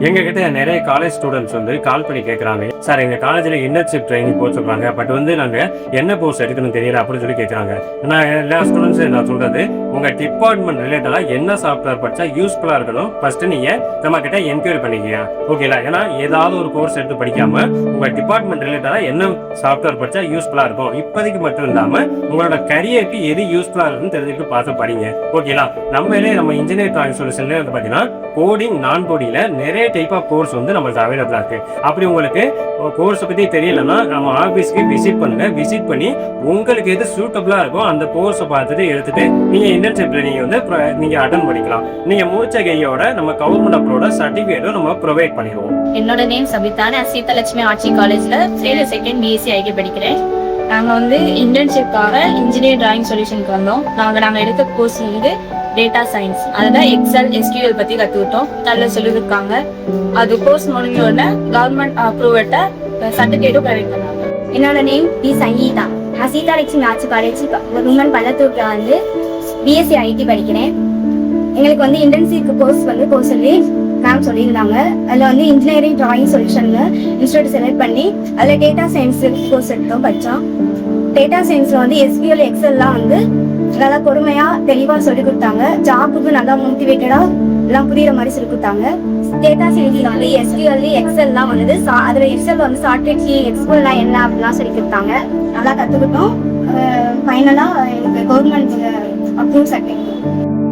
எங்ககிட்ட நிறைய college students வந்து கால் பண்ணி கேட்குறாங்க, சார் எங்கள் காலேஜில் இன்டர்ன்ஷிப் ட்ரைனிங் போக சொல்கிறாங்க, பட் வந்து நாங்கள் என்ன கோர்ஸ் எடுக்கணும்னு தெரியல அப்படின்னு சொல்லி கேட்குறாங்க. நான் எல்லா ஸ்டூடெண்ட்ஸும் நான் சொல்கிறது, உங்கள் டிபார்ட்மெண்ட் ரிலேட்டடாக என்ன சாஃப்ட்வேர் படித்தா யூஸ்ஃபுல்லாக இருக்கணும் ஃபஸ்ட்டு நீங்கள் நம்மக்கிட்ட என்கொயரி பண்ணிக்கங்க. ஓகேங்களா? ஏன்னா ஏதாவது ஒரு கோர்ஸ் எடுத்து படிக்காமல் உங்கள் டிபார்ட்மெண்ட் ரிலேட்டடாக என்ன சாஃப்ட்வேர் படித்தா யூஸ்ஃபுல்லாக இருக்கும், இப்போதைக்கு மட்டும் இல்லாமல் உங்களோட கரியருக்கு எது யூஸ்ஃபுல்லாக இருக்குன்னு தெரிஞ்சுட்டு பார்த்து படிங்க. ஓகேங்களா? நம்ம இன்ஜினியர் ட்ராயிங் சொல்யூஷன்ல வந்து பார்த்தீங்கன்னா கோடிங், நான் கோடிங்ல நிறைய டைப் ஆஃப் கோர்ஸ் வந்து நம்மளுக்கு அவைலபிளா இருக்கு. அப்படி உங்களுக்கு கோர்ஸ் பத்தி தெரியலன்னா நம்ம ஆஃபீஸ்க்கு விசிட் பண்ணுங்க. விசிட் பண்ணி உங்களுக்கு எது சூட்டபிளா இருக்கோ அந்த கோர்ஸை பார்த்துட்டு எடுத்துட்டு நீங்க இன்டர்ன்ஷிப்ல நீங்க அட்டன் பண்ணிக்கலாம். நீங்க முடிச்ச கையோட நம்ம கவர்மெண்ட் அப்ரோட சர்டிபிகேட்டும் நம்ம ப்ரொவைட் பண்ணிடுவோம். என்னோட நேம் சபிதா. நான் சீதாலட்சுமி ஆர்ட்ஸ் காலேஜ்ல செகண்ட் பிஎஸ்சி ஐடி படிக்கிறேன். நாங்கள் வந்து இன்டர்ன்ஷிப்காக இன்ஜினியர் டிராயிங் சொல்யூஷனுக்கு வந்தோம். நாங்கள் எடுத்த கோர்ஸ் வந்து டேட்டா சயின்ஸ். அதில் எக்ஸல், எஸ்கியூஎல் பற்றி கற்றுக்கிட்டோம். நல்லா சொல்லியிருக்காங்க. அது கோர்ஸ் முடிஞ்ச உடனே கவர்மெண்ட் அப்ரூவட்ட சர்டிஃபிகேட்டும் ப்ரொவைட் பண்ணாங்க. என்னோட நேம் டி சங்கீதா. நான் சீதாலட்சுமி ஆர்ட்ஸ் காலேஜ் உமன் பள்ளத்தூர்ல வந்து பிஎஸ்சி ஐடி படிக்கிறேன். எங்களுக்கு வந்து இன்டர்ன்ஷிப் கோர்ஸ் சொல்லி மேம் சொல்லியிருந்தாங்க. அதில் வந்து இன்ஜினியரிங் டிராயிங் சொல்யூஷன்ல இன்ஸ்டியூட் செலக்ட் பண்ணி அதில் டேட்டா சயின்ஸ் கோர்ஸ் எடுத்தோம், படித்தோம். டேட்டா சயின்ஸ்ல வந்து எஸ்கியூஎல், எக்ஸல்லாம் வந்து நல்லா பொறுமையாக தெளிவாக சொல்லி கொடுத்தாங்க. ஜாப்புக்கு நல்லா மோட்டிவேட்டடாக எல்லாம் புரியுற மாதிரி சொல்லி கொடுத்தாங்க. டேட்டா சயின்ஸ்ல வந்து எஸ்கியூஎல், எக்ஸல்லாம் வந்து அதில் எக்ஸல் வந்து ஷார்ட்கட் எக்ஸ்கூல்லாம் என்ன அப்படிலாம் சொல்லி கொடுத்தாங்க. நல்லா கற்றுக்கிட்டோம். ஃபைனலாக எனக்கு கவர்மெண்ட் அப்ரூவ் சர்டிஃபிகேட்.